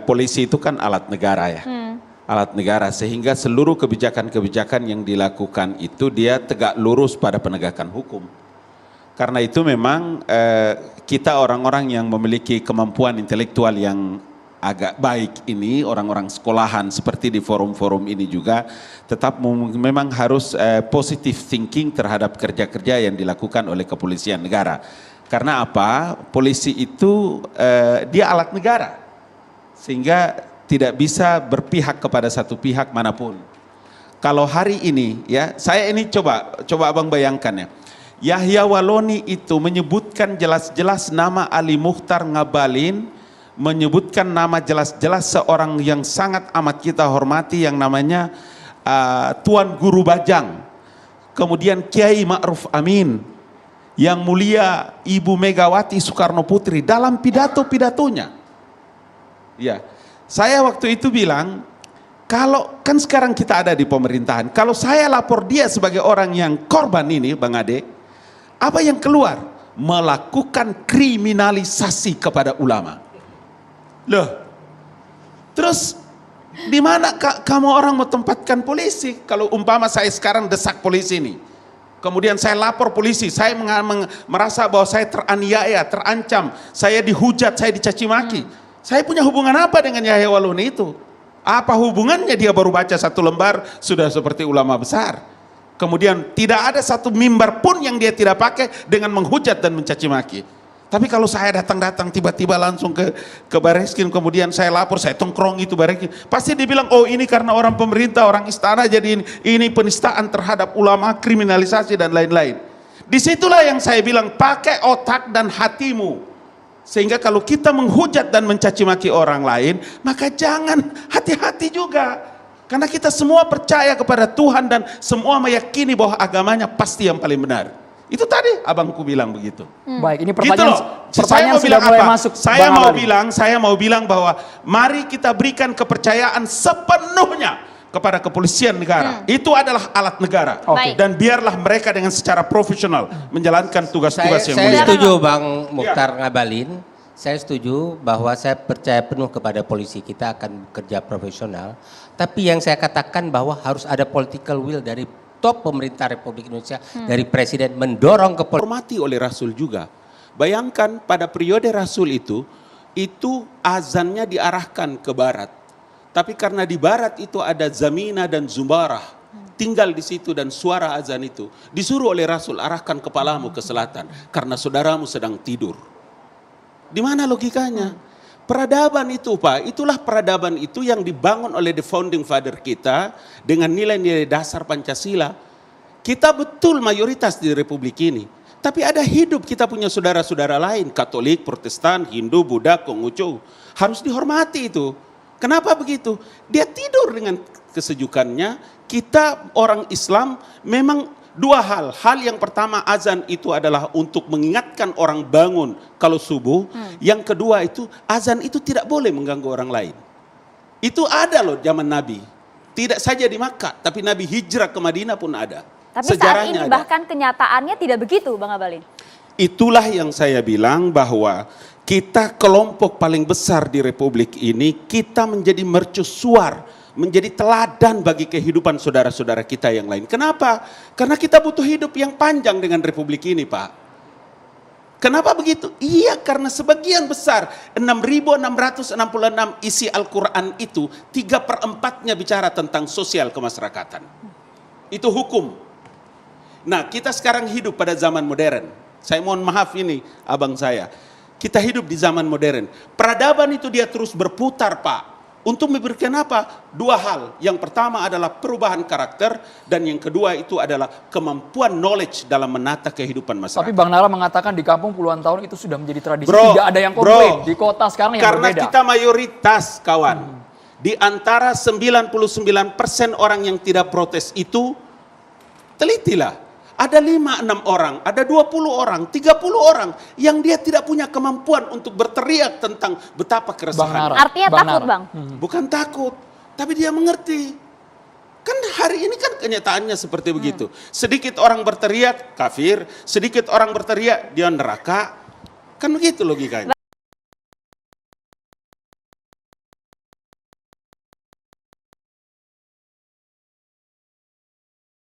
polisi itu kan alat negara ya. Alat negara, sehingga seluruh kebijakan-kebijakan yang dilakukan itu dia tegak lurus pada penegakan hukum. Karena itu memang kita orang-orang yang memiliki kemampuan intelektual yang agak baik ini, orang-orang sekolahan seperti di forum-forum ini juga tetap memang harus positive thinking terhadap kerja-kerja yang dilakukan oleh kepolisian negara. Karena apa? Polisi itu dia alat negara, sehingga tidak bisa berpihak kepada satu pihak manapun. Kalau hari ini ya, saya ini coba abang bayangkan ya, Yahya Waloni itu menyebutkan jelas-jelas nama Ali Mukhtar Ngabalin, menyebutkan nama jelas-jelas seorang yang sangat amat kita hormati yang namanya Tuan Guru Bajang, kemudian Kiai Ma'ruf Amin, yang mulia Ibu Megawati Soekarno Putri dalam pidato-pidatonya. Ya, saya waktu itu bilang, kalau kan sekarang kita ada di pemerintahan, kalau saya lapor dia sebagai orang yang korban ini, Bang Ade, apa yang keluar? Melakukan kriminalisasi kepada ulama. Loh, terus di mana kamu orang mau tempatkan polisi? Kalau umpama saya sekarang desak polisi ini, kemudian saya lapor polisi, saya merasa bahwa saya teraniaya, terancam, saya dihujat, saya dicaci maki. Saya punya hubungan apa dengan Yahya Waloni itu? Apa hubungannya dia baru baca satu lembar sudah seperti ulama besar? Kemudian tidak ada satu mimbar pun yang dia tidak pakai dengan menghujat dan mencaci maki. Tapi kalau saya datang tiba-tiba langsung ke Bareskrim, kemudian saya lapor, saya tongkrong itu Bareskrim, pasti dibilang, oh ini karena orang pemerintah, orang istana, jadi ini penistaan terhadap ulama, kriminalisasi dan lain-lain. Disitulah yang saya bilang, pakai otak dan hatimu. Sehingga kalau kita menghujat dan mencaci maki orang lain, maka jangan, hati-hati juga. Karena kita semua percaya kepada Tuhan dan semua meyakini bahwa agamanya pasti yang paling benar. Itu tadi abangku bilang begitu. Baik, ini Gitu pertanyaan, saya mau sudah bilang mulai apa? masuk. Saya mau bilang bahwa mari kita berikan kepercayaan sepenuhnya kepada kepolisian negara. Itu adalah alat negara. Dan biarlah mereka dengan secara profesional menjalankan tugas-tugas yang mulia. Saya setuju Bang Mukhtar Ngabalin. Saya setuju bahwa saya percaya penuh kepada polisi kita akan bekerja profesional. Tapi yang saya katakan bahwa harus ada political will dari top pemerintah Republik Indonesia, dari Presiden mendorong ke Hormati oleh Rasul juga. Bayangkan pada periode Rasul itu azannya diarahkan ke barat. Tapi karena di barat itu ada Zamina dan Zumbarah, tinggal di situ dan suara azan itu disuruh oleh Rasul, arahkan kepalamu ke selatan karena saudaramu sedang tidur. Di mana logikanya? Peradaban itu Pak, itulah peradaban itu yang dibangun oleh the founding father kita dengan nilai-nilai dasar Pancasila. Kita betul mayoritas di Republik ini, tapi ada hidup kita punya saudara-saudara lain, Katolik, Protestan, Hindu, Buddha, Konghucu, harus dihormati itu. Kenapa begitu? Dia tidur dengan kesejukannya. Kita orang Islam memang dua hal. Hal yang pertama, azan itu adalah untuk mengingatkan orang bangun kalau subuh. Yang kedua itu, azan itu tidak boleh mengganggu orang lain. Itu ada loh zaman Nabi. Tidak saja di Makkah, tapi Nabi hijrah ke Madinah pun ada. Tapi saat ini bahkan kenyataannya tidak begitu Bang Ngabalin. Itulah yang saya bilang bahwa kita kelompok paling besar di Republik ini, kita menjadi mercusuar, menjadi teladan bagi kehidupan saudara-saudara kita yang lain. Kenapa? Karena kita butuh hidup yang panjang dengan Republik ini Pak. Kenapa begitu? Iya, karena sebagian besar 6.666 isi Al-Quran itu 3/4-nya bicara tentang sosial kemasyarakatan. Itu hukum. Nah, kita sekarang hidup pada zaman modern. Saya mohon maaf ini abang saya. Kita hidup di zaman modern. Peradaban itu dia terus berputar Pak. Untuk memberikan apa? Dua hal. Yang pertama adalah perubahan karakter. Dan yang kedua itu adalah kemampuan knowledge dalam menata kehidupan masyarakat. Tapi Bang Nala mengatakan di kampung puluhan tahun itu sudah menjadi tradisi. Tidak ada yang komplain. Di kota sekarang yang karena berbeda. Karena kita mayoritas kawan. Di antara 99% orang yang tidak protes itu, telitilah. Ada 5-6 orang, ada 20 orang, 30 orang yang dia tidak punya kemampuan untuk berteriak tentang betapa keresahan. Artinya takut Bang? Bukan takut, tapi dia mengerti. Kan hari ini kan kenyataannya seperti begitu. Sedikit orang berteriak kafir, sedikit orang berteriak dia neraka. Kan begitu logikanya.